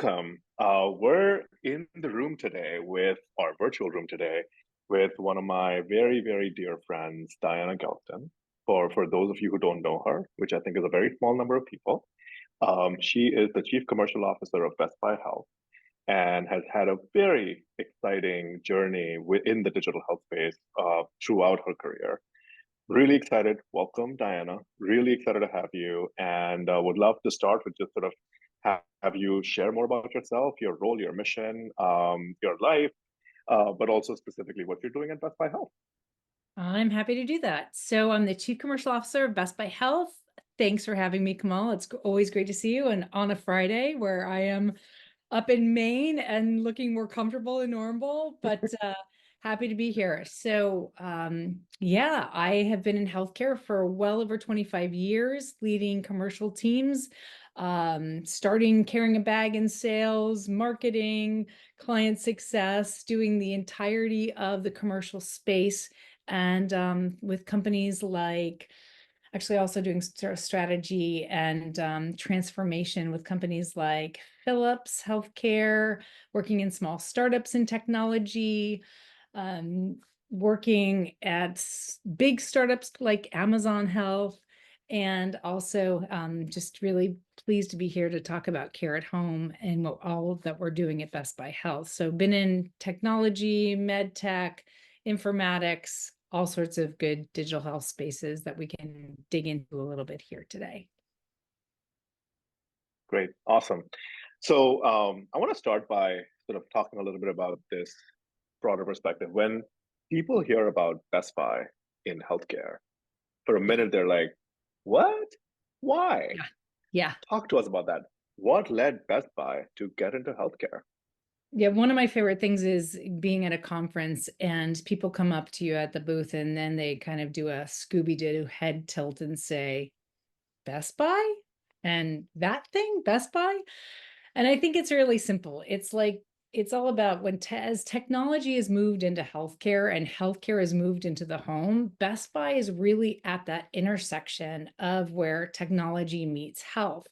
welcome. We're in the room today with our virtual room today with one of my very, very dear friends, Diana Gelston. For those of you who don't know her, which I think is a very small number of people, she is the Chief Commercial Officer of Best Buy Health and has had a very exciting journey within the digital health space throughout her career. Really excited. Welcome, Diana. Really excited to have you, and would love to start with just sort of have you share more about yourself, your role, your mission, your life, but also specifically what you're doing at Best Buy Health. I'm happy to do that. So I'm the Chief Commercial Officer of Best Buy Health. Thanks for having me, Kamal. It's always great to see you. And on a Friday where I am up in Maine and looking more comfortable than normal, but happy to be here. So yeah, I have been in healthcare for well over 25 years, leading commercial teams, starting carrying a bag in sales, marketing, client success, doing the entirety of the commercial space and with companies like actually also doing strategy and transformation with companies like Philips Healthcare, working in small startups in technology, working at big startups like Amazon Health, and also just really pleased to be here to talk about care at home and what all that we're doing at Best Buy Health. So been in technology, med tech, informatics, all sorts of good digital health spaces that we can dig into a little bit here today. Great, awesome. So I want to start by sort of talking a little bit about this broader perspective. When people hear about Best Buy in healthcare, for a Yeah, minute they're like, "What? Why?" yeah, yeah. Talk to us about that. What led Best Buy to get into healthcare? Yeah, one of my favorite things is being at a conference and people come up to you at the booth and then they kind of do a Scooby-Doo head tilt and say, Best Buy? And that thing, Best Buy? And I think it's really simple. It's like, it's all about as technology has moved into healthcare and healthcare has moved into the home, Best Buy is really at that intersection of where technology meets health.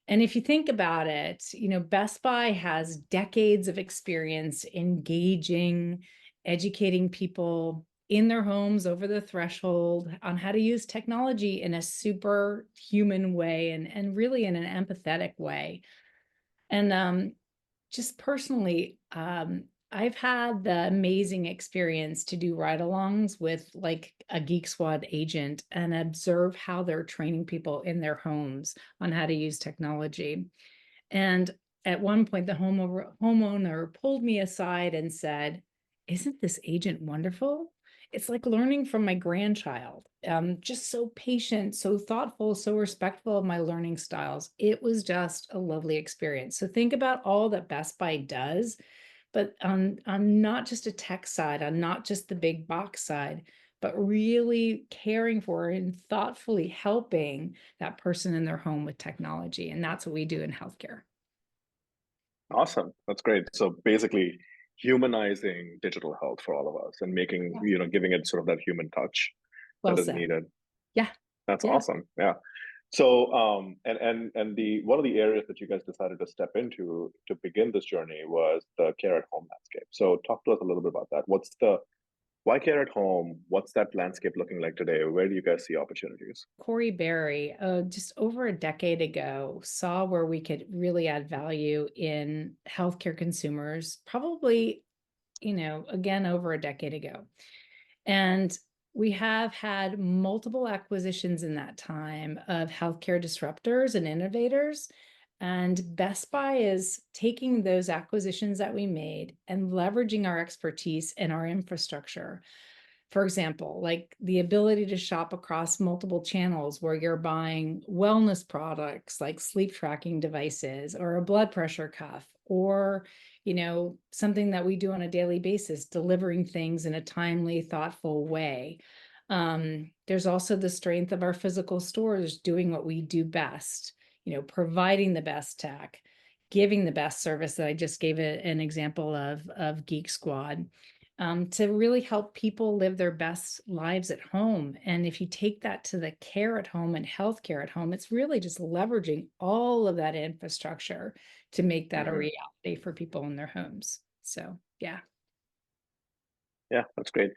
And if you think about it, Best Buy has decades of experience engaging, educating people in their homes over the threshold on how to use technology in a super human way and really in an empathetic way. And just personally, I've had the amazing experience to do ride-alongs with like a Geek Squad agent and observe how they're training people in their homes on how to use technology. And at one point, the homeowner pulled me aside and said, "Isn't this agent wonderful? It's like learning from my grandchild. Just so patient, so thoughtful, so respectful of my learning styles. It was just a lovely experience." So think about all that Best Buy does, but on not just a tech side, on not just the big box side, but really caring for and thoughtfully helping that person in their home with technology. And that's what we do in healthcare. Awesome. That's great. So basically, humanizing digital health for all of us and making, Yeah. giving it sort of that human touch Well that is said. needed. Yeah. That's Yeah. awesome. Yeah. So, and the one of the areas that you guys decided to step into to begin this journey was the care at home landscape. So, talk to us a little bit about that. Why care at home? What's that landscape looking like today? Where do you guys see opportunities? Corey Berry, just over a decade ago, saw where we could really add value in healthcare consumers, probably, again, over a decade ago. And we have had multiple acquisitions in that time of healthcare disruptors and innovators. And Best Buy is taking those acquisitions that we made and leveraging our expertise and our infrastructure. For example, like the ability to shop across multiple channels where you're buying wellness products like sleep tracking devices or a blood pressure cuff or something that we do on a daily basis, delivering things in a timely, thoughtful way. There's also the strength of our physical stores doing what we do best, providing the best tech, giving the best service that I just gave an example of Geek Squad. to really help people live their best lives at home. And if you take that to the care at home and healthcare at home, it's really just leveraging all of that infrastructure to make that a Hmm. reality for people in their homes. So, yeah. Yeah, that's great.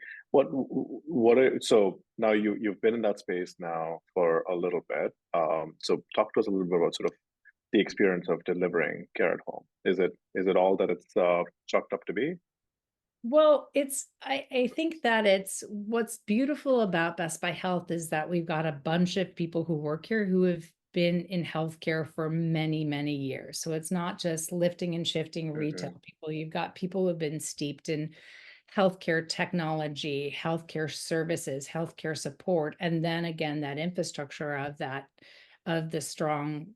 So now you've been in that space now for a little bit. So talk to us a little bit about sort of the experience of delivering care at home. Is it all that it's chalked up to be? Well, I think that it's what's beautiful about Best Buy Health is that we've got a bunch of people who work here who have been in healthcare for many, many years. So it's not just lifting and shifting retail Hmm. people. You've got people who have been steeped in healthcare technology, healthcare services, healthcare support, and then again that infrastructure of the strong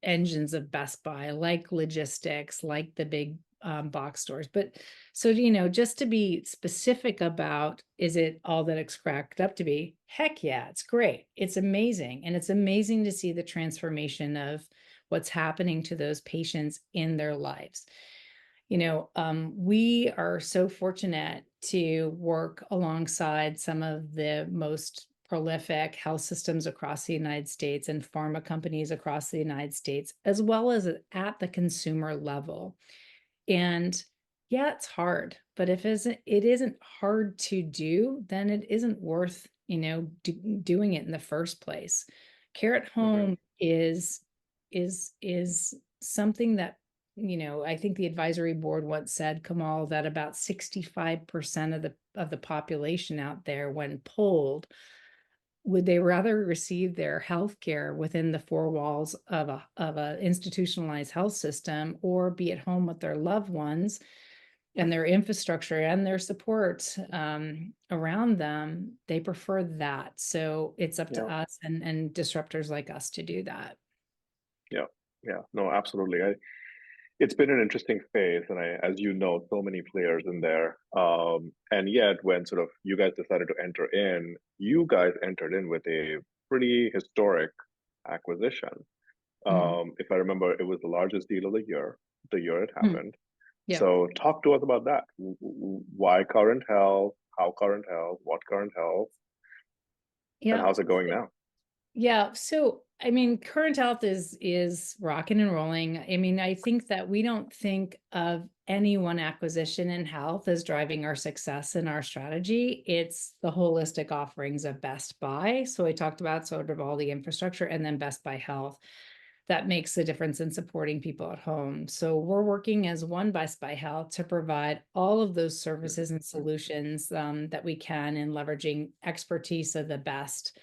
engines of Best Buy, like logistics, like the big box stores. But so, just to be specific about, is it all that it's cracked up to be? Heck yeah, it's great. It's amazing. And it's amazing to see the transformation of what's happening to those patients in their lives. We are so fortunate to work alongside some of the most prolific health systems across the United States and pharma companies across the United States, as well as at the consumer level. And yeah, it's hard, but if it isn't hard to do, then it isn't worth, doing it in the first place. Care at Hmm. home is something that, I think the advisory board once said, Kamal, that about 65% of the population out there, when polled, would they rather receive their health care within the four walls of a institutionalized health system or be at home with their loved ones and their infrastructure and their support around them? They prefer that. So it's up to Yeah, us and disruptors like us to do that. yeah, yeah. No, absolutely. It's been an interesting phase, and as you know, so many players in there. And yet, when sort of you guys decided to enter in, you guys entered in with a pretty historic acquisition. Mhm. If I remember, it was the largest deal of the year it Mm. happened. Yeah. So talk to us about that. Why current health? How current health? What current health? And Yeah. how's it going now? Yeah, so I mean, current health is rocking and rolling. I mean, I think that we don't think of any one acquisition in health as driving our success and our strategy. It's the holistic offerings of Best Buy. So I talked about sort of all the infrastructure and then Best Buy Health that makes the difference in supporting people at home. So we're working as one Best Buy Health to provide all of those services and Mhm. solutions that we can in leveraging expertise of the best,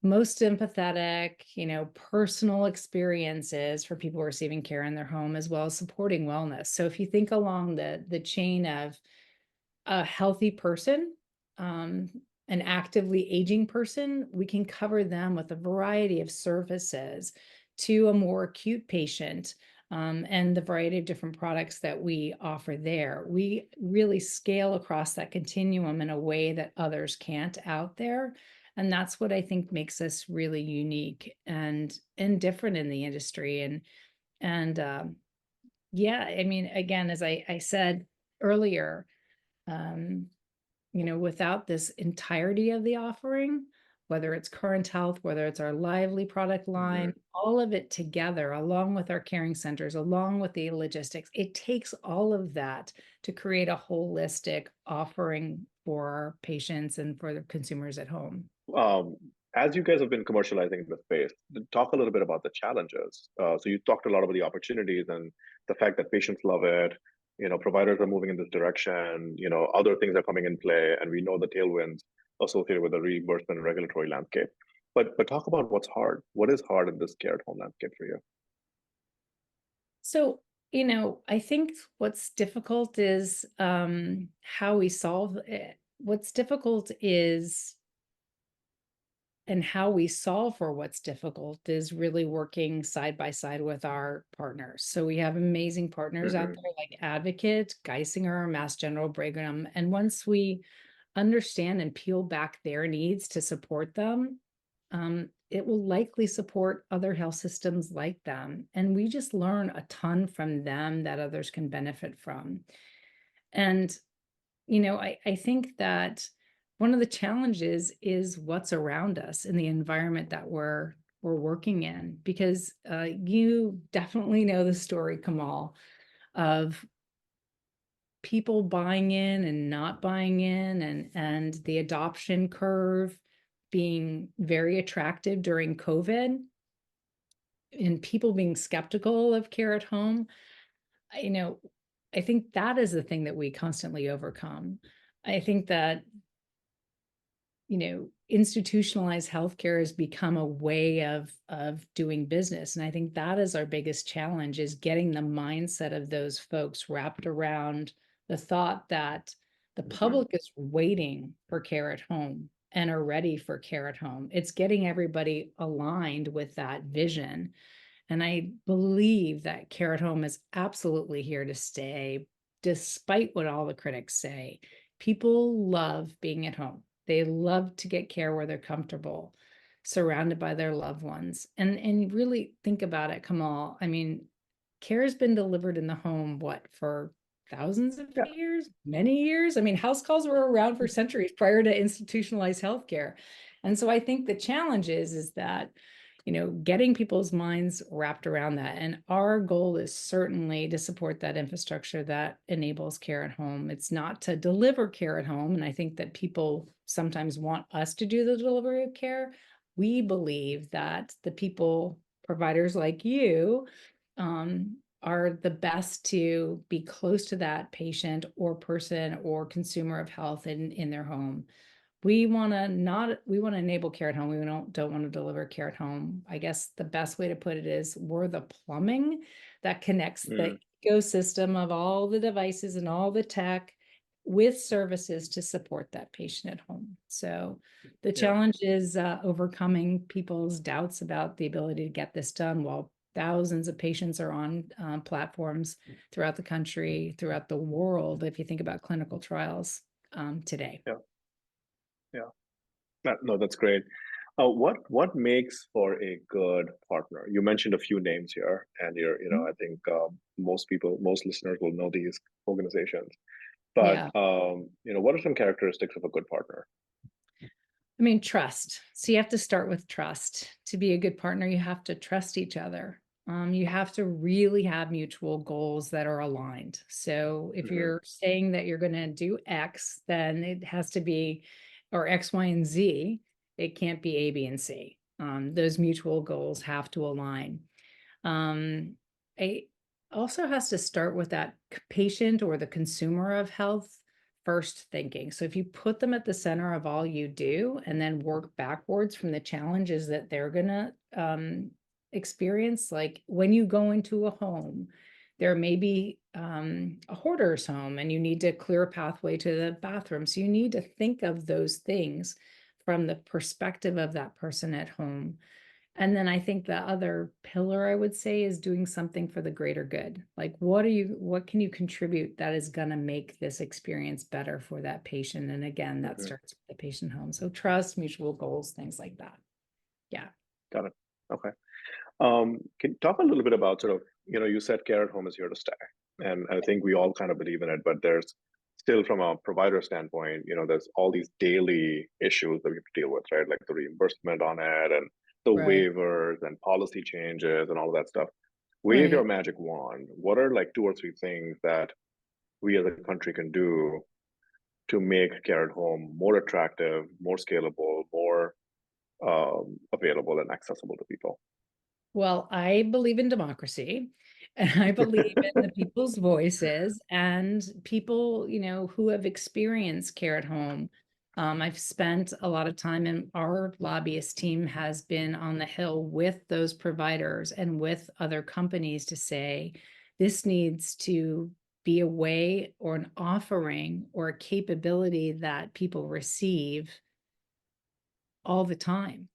most empathetic, personal experiences for people receiving care in their home, as well as supporting wellness. So if you think along the chain of a healthy person, um, an actively aging person, we can cover them with a variety of services to a more acute patient, and the variety of different products that we offer there. We really scale across that continuum in a way that others can't out there. And that's what I think makes us really unique and different in the industry. And yeah, I mean, again, as I said earlier, um, without this entirety of the offering, whether it's current health, whether it's our lively product line, Mhm. all of it together, along with our caring centers, along with the logistics, it takes all of that to create a holistic offering for our patients and for the consumers at home. Um, as you guys have been commercializing the space, talk a little bit about the challenges. So you talked a lot about the opportunities and the fact that patients love it. Providers are moving in this direction. Other things are coming in play, and we know the tailwinds associated with the reimbursement and regulatory landscape. But talk about what's hard. What is hard in this care at home landscape for you? So, I think what's difficult is how we solve it. What's difficult is and how we solve for what's difficult is really working side by side with our partners. So we have amazing partners out Hmm. there like Advocate, Geisinger, Mass General, Brigham. And once we understand and peel back their needs to support them, it will likely support other health systems like them. And we just learn a ton from them that others can benefit from. And I think that one of the challenges is what's around us in the environment that we're working in, because you definitely know the story, Kamal, of people buying in and not buying in, and the adoption curve being very attractive during COVID, and people being skeptical of care at home. You know, I think that is the thing that we constantly overcome. I think that, institutionalized healthcare has become a way of doing business. And I think that is our biggest challenge, is getting the mindset of those folks wrapped around the thought that the Hmm. public is waiting for care at home and are ready for care at home. It's getting everybody aligned with that vision. And I believe that care at home is absolutely here to stay, despite what all the critics say. People love being at home. They love to get care where they're comfortable, surrounded by their loved ones. And really think about it, Kamal. I mean, care has been delivered in the home, what, for thousands of Yeah. years, many years? I mean, house calls were around for centuries prior to institutionalized healthcare. And so I think the challenge is that, getting people's minds wrapped around that. And our goal is certainly to support that infrastructure that enables care at home. It's not to deliver care at home. And I think that people sometimes want us to do the delivery of care. We believe that the people, providers like you, are the best to be close to that patient or person or consumer of health in their home. We want to enable care at home. We don't want to deliver care at home. I guess the best way to put it is we're the plumbing that connects the Mm, ecosystem of all the devices and all the tech with services to support that patient at home. So the yeah. challenge is overcoming people's doubts about the ability to get this done, while thousands of patients are on platforms throughout the country, throughout the world, if you think about clinical trials today. Yeah. Yeah. No, that's great. What makes for a good partner? You mentioned a few names here, and I think most listeners will know these organizations. But Yeah. what are some characteristics of a good partner? I mean, trust. So you have to start with trust. To be a good partner, you have to trust each other. You have to really have mutual goals that are aligned. So if Hmm. you're saying that you're going to do X, then it has to be, or X, Y, and Z. It can't be A, B, and C. Those mutual goals have to align. Um, it also has to start with that patient or the consumer of health first thinking. So if you put them at the center of all you do and then work backwards from the challenges that they're gonna experience, like when you go into a home, there may be a hoarder's home and you need to clear a pathway to the bathroom. So you need to think of those things from the perspective of that person at home. And then I think the other pillar I would say is doing something for the greater good. Like what can you contribute that is going to make this experience better for that patient? And again, that Hmm. starts with the patient home. So trust, mutual goals, things like that. Yeah. Got it. Okay. Can you talk a little bit about sort of, you said care at home is here to stay, and I think we all kind of believe in it, but there's still, from a provider standpoint, there's all these daily issues that we have to deal with, right? Like the reimbursement on it and the Right. waivers and policy changes and all of that stuff. Wave your Right. magic wand. What are like two or three things that we as a country can do to make care at home more attractive, more scalable, more available and accessible to people? Well, I believe in democracy and I believe in the people's voices and people, who have experienced care at home. I've spent a lot of time, and our lobbyist team has been on the Hill with those providers and with other companies to say this needs to be a way or an offering or a capability that people receive all the time.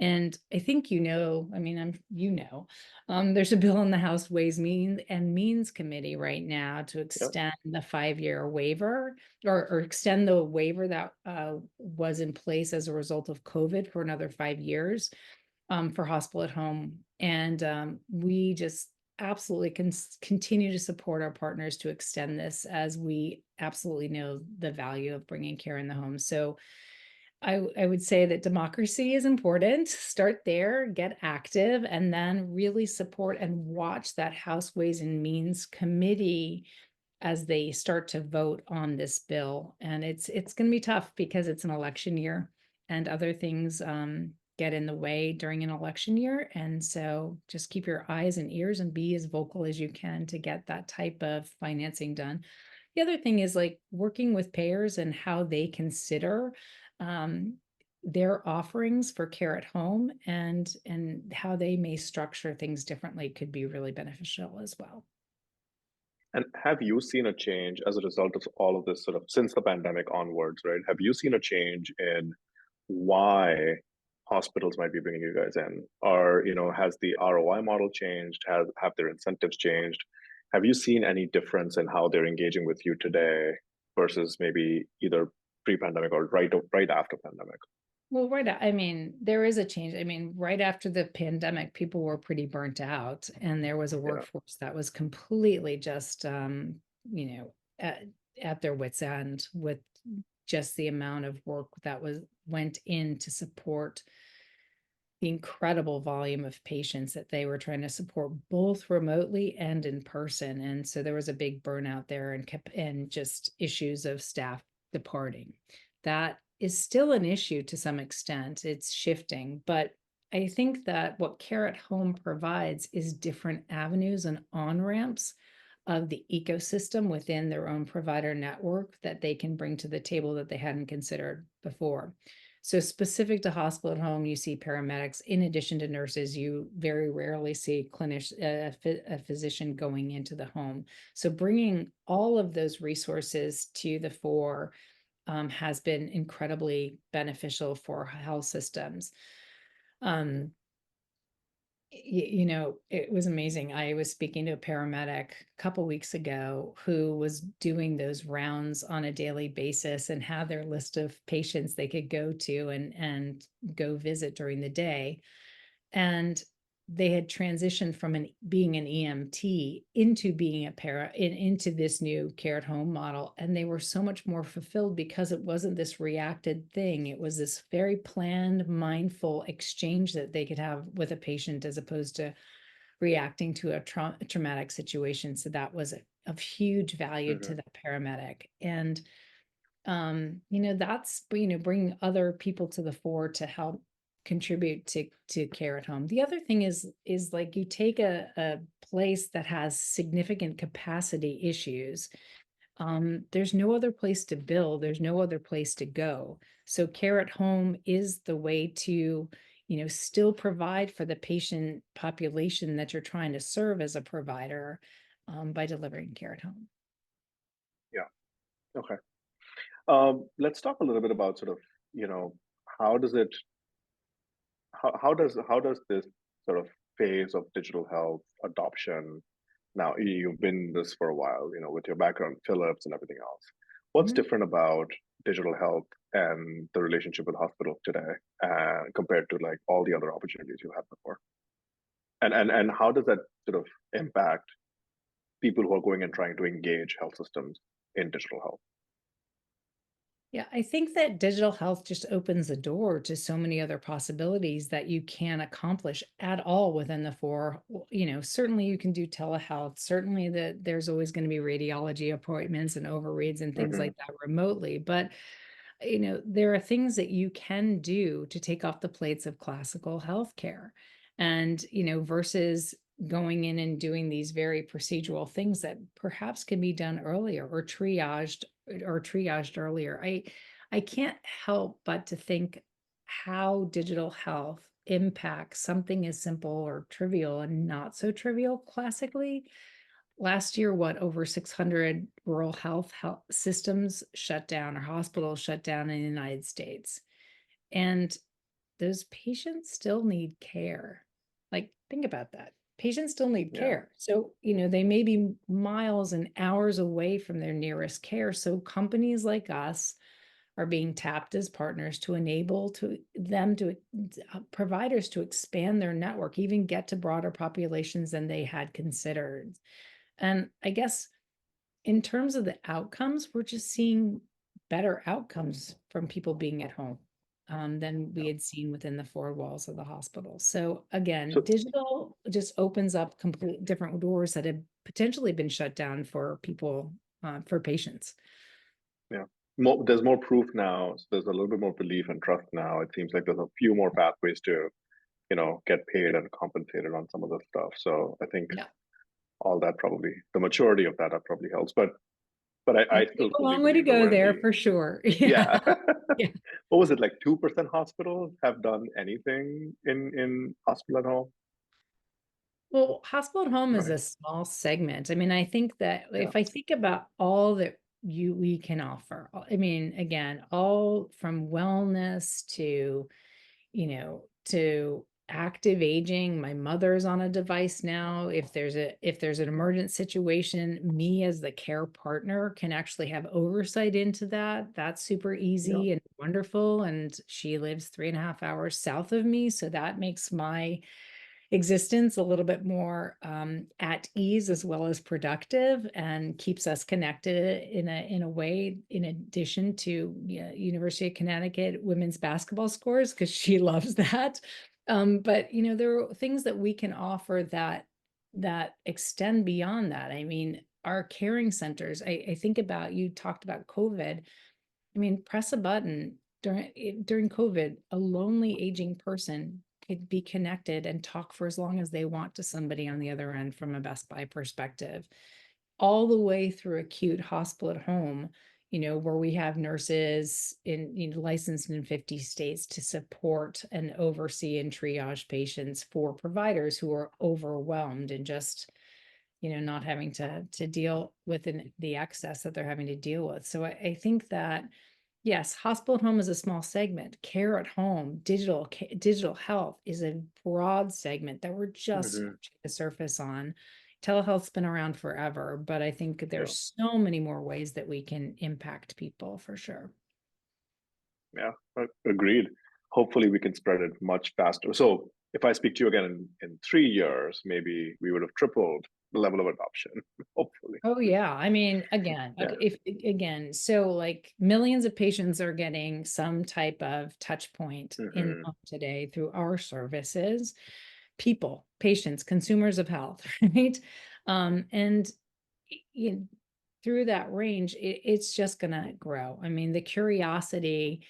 And I think, I mean, there's a bill in the House Ways and Means Committee right now to Yep. extend the 5-year waiver, or extend the waiver that was in place as a result of COVID for another 5 years for hospital at home. And we just absolutely continue to support our partners to extend this, as we absolutely know the value of bringing care in the home. So I would say that democracy is important. Start there, get active, and then really support and watch that House Ways and Means Committee as they start to vote on this bill. And it's going to be tough because it's an election year, and other things get in the way during an election year. And so just keep your eyes and ears and be as vocal as you can to get that type of financing done. The other thing is like working with payers and how they consider um, their offerings for care at home, and how they may structure things differently could be really beneficial as well. And have you seen a change as a result of all of this sort of since the pandemic onwards, right? Have you seen a change in why hospitals might be bringing you guys in? Or, has the ROI model changed? Have their incentives changed? Have you seen any difference in how they're engaging with you today versus maybe either pre-pandemic or right after pandemic? Well, I mean, there is a change. I mean, right after the pandemic, people were pretty burnt out, and there was a Yeah. workforce that was completely just, you know, at their wits' end with just the amount of work that went in to support the incredible volume of patients that they were trying to support both remotely and in person. And so there was a big burnout there, and just issues of staff departing. That is still an issue to some extent. It's shifting, but I think that what Care at Home provides is different avenues and on-ramps of the ecosystem within their own provider network that they can bring to the table that they hadn't considered before. So specific to hospital at home, you see paramedics in addition to nurses. You very rarely see a physician going into the home. So bringing all of those resources to the fore has been incredibly beneficial for health systems. Um, it was amazing. I was speaking to a paramedic a couple weeks ago who was doing those rounds on a daily basis and had their list of patients they could go to and go visit during the day. And they had transitioned from being an EMT into being a into this new care at home model. And they were so much more fulfilled because it wasn't this reacted thing. It was this very planned, mindful exchange that they could have with a patient as opposed to reacting to a traumatic situation. So that was of huge value to Hmm. the paramedic. And that's bringing other people to the fore to help contribute to care at home. The other thing is like you take a place that has significant capacity issues. There's no other place to build, there's no other place to go. So care at home is the way to still provide for the patient population that you're trying to serve as a provider, by delivering care at home. Yeah. Okay. Let's talk a little bit about sort of, you know, how does it how does this sort of phase of digital health adoption now, you've been in this for a while, with your background, Philips and everything else. What's Mhm. different about digital health and the relationship with hospitals today, compared to like all the other opportunities you had before? And how does that sort of impact people who are going and trying to engage health systems in digital health? Yeah, I think that digital health just opens the door to so many other possibilities that you can accomplish at all within the four. Certainly you can do telehealth. Certainly that there's always going to be radiology appointments and overreads and things Hmm. like that remotely. But there are things that you can do to take off the plates of classical healthcare. And, versus going in and doing these very procedural things that perhaps can be done earlier or triaged earlier. I can't help but to think how digital health impacts something as simple or trivial and not so trivial classically. Last year, over 600 rural health systems shut down, or hospitals shut down in the United States. And those patients still need care. Like, think about that. Patients still need Yeah. care. So, they may be miles and hours away from their nearest care. So, companies like us are being tapped as partners to enable to them to providers to expand their network, even get to broader populations than they had considered. And I guess in terms of the outcomes, we're just seeing better outcomes from people being at home than we had seen within the four walls of the hospital. So again, So digital just opens up complete different doors that have potentially been shut down for people, for patients. yeah, there's more proof now. So there's a little bit more belief and trust now. It seems like there's a few more pathways to, get paid and compensated on some of the stuff. So I think Yeah, all that probably, the maturity of that probably helps. But I we still have a fully long way to believe that go we're in there the, for sure. yeah. Yeah. Yeah. What was it, like 2% hospitals have done anything in hospital at home? Well, hospital at home is Right. a small segment. I mean, I think that Yeah. if I think about all that we can offer, I mean, again, all from wellness to, to active aging. My mother's on a device now. If there's an emergent situation, me as the care partner can actually have oversight into that. That's super Yeah. easy and wonderful. And she lives 3.5 hours south of me, so that makes my existence a little bit more at ease as well as productive, and keeps us connected in a way, in addition to, yeah, University of Connecticut women's basketball scores, because she loves that. But there are things that we can offer that extend beyond that. I mean, our caring centers, I think about, you talked about COVID. I mean, press a button during COVID, a lonely aging person could be connected and talk for as long as they want to somebody on the other end from a Best Buy perspective, all the way through acute hospital at home, where we have nurses licensed in 50 states to support and oversee and triage patients for providers who are overwhelmed and just, not having to deal with the excess that they're having to deal with. So I think that, yes, hospital at home is a small segment. Care at home, digital health is a broad segment that we're just Hmm. scratching the surface on. Telehealth's been around forever, but I think Yeah. there's so many more ways that we can impact people for sure. Yeah. Agreed. Hopefully we can spread it much faster. So if I speak to you again in 3 years, maybe we would have tripled the level of adoption. Hopefully. Oh yeah, I mean, again, Yeah. if again, so like millions of patients are getting some type of touch point in the Hmm. home today through our services. People, patients, consumers of health, right? And you through that range, it's just gonna grow. I mean, the curiosity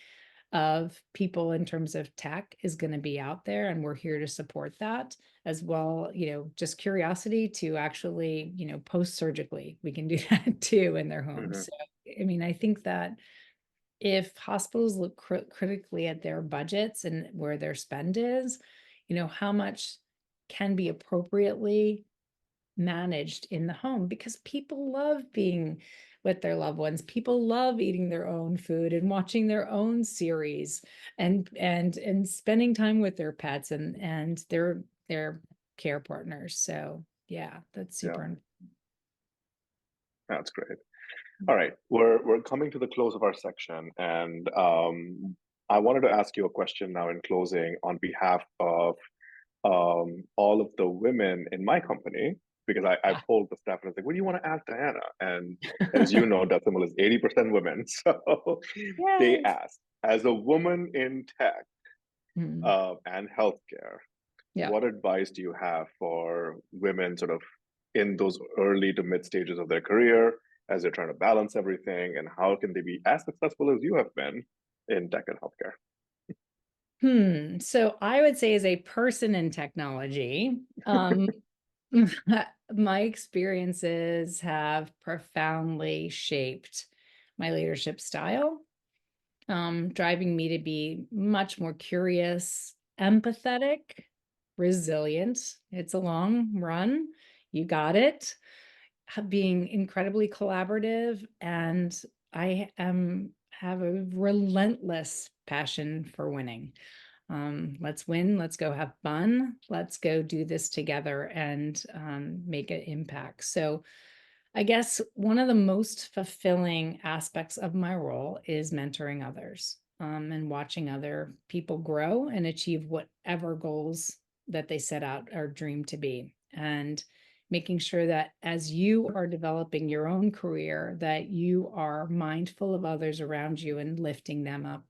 of people in terms of tech is going to be out there, and we're here to support that as well. Just curiosity to actually, post surgically, we can do that too in their homes. Hmm. So I mean, I think that if hospitals look critically at their budgets and where their spend is, how much can be appropriately managed in the home, because people love being with their loved ones. People love eating their own food and watching their own series, and spending time with their pets and their care partners. So yeah, that's Yeah. super. That's great. All right. We're coming to the close of our section, and I wanted to ask you a question now in closing on behalf of all of the women in my company, because I Yeah. polled the staff and I was like, what do you want to ask Diana? And as you know, Decimal is 80% women. So they Yes. asked, as a woman in tech Mm, and healthcare, yeah. what advice do you have for women sort of in those early to mid stages of their career as they're trying to balance everything? And how can they be as successful as you have been in tech and healthcare? So I would say, as a person in technology, my experiences have profoundly shaped my leadership style, driving me to be much more curious, empathetic, resilient. It's a long run. You got it. Being incredibly collaborative, and have a relentless passion for winning. Let's win, let's go have fun, let's go do this together and make an impact. So I guess one of the most fulfilling aspects of my role is mentoring others, and watching other people grow and achieve whatever goals that they set out or dream to be. And making sure that as you are developing your own career, that you are mindful of others around you and lifting them up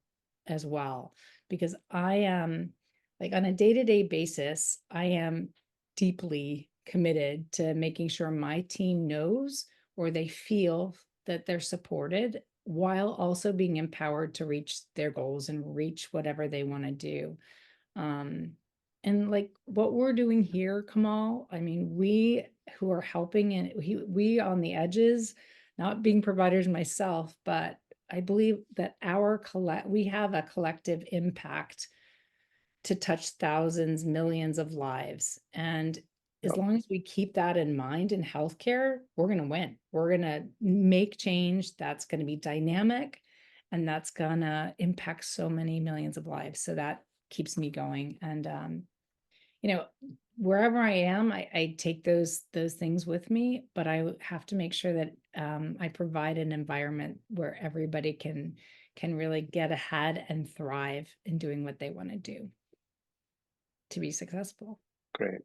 as well. Because I am, like, on a day-to-day basis, I am deeply committed to making sure my team knows or they feel that they're supported while also being empowered to reach their goals and reach whatever they want to do. Um, and like what we're doing here, Kamal, I mean, we who are helping and we on the edges, not being providers myself, but I believe that we have a collective impact to touch thousands, millions of lives. And as Yep, long as we keep that in mind in healthcare, we're going to win. We're going to make change that's going to be dynamic and that's going to impact so many millions of lives. So that keeps me going. And, you know, wherever I am, I take those things with me, but I have to make sure that I provide an environment where everybody can really get ahead and thrive in doing what they want to do to be successful. great.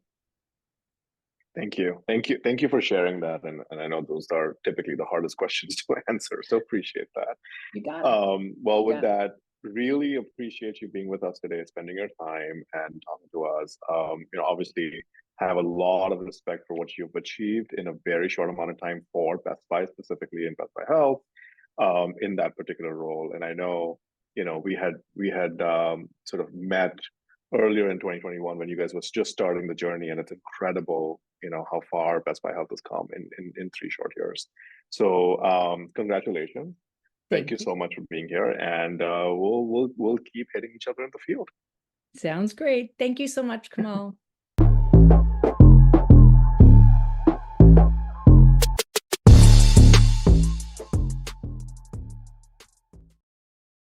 Thank you. Thank you. Thank you for sharing that. And I know those are typically the hardest questions to answer. So appreciate that. You got it. Well, with Yeah. that, really appreciate you being with us today, spending your time and talking to us. Obviously have a lot of respect for what you've achieved in a very short amount of time for Best Buy, specifically in Best Buy Health, in that particular role. And I know, we had sort of met earlier in 2021 when you guys was just starting the journey, and it's incredible, how far Best Buy Health has come in 3 short years. So congratulations. Thank you Thank you. so much for being here, and we'll keep hitting each other in the field. Sounds great. Thank you so much, Kamal.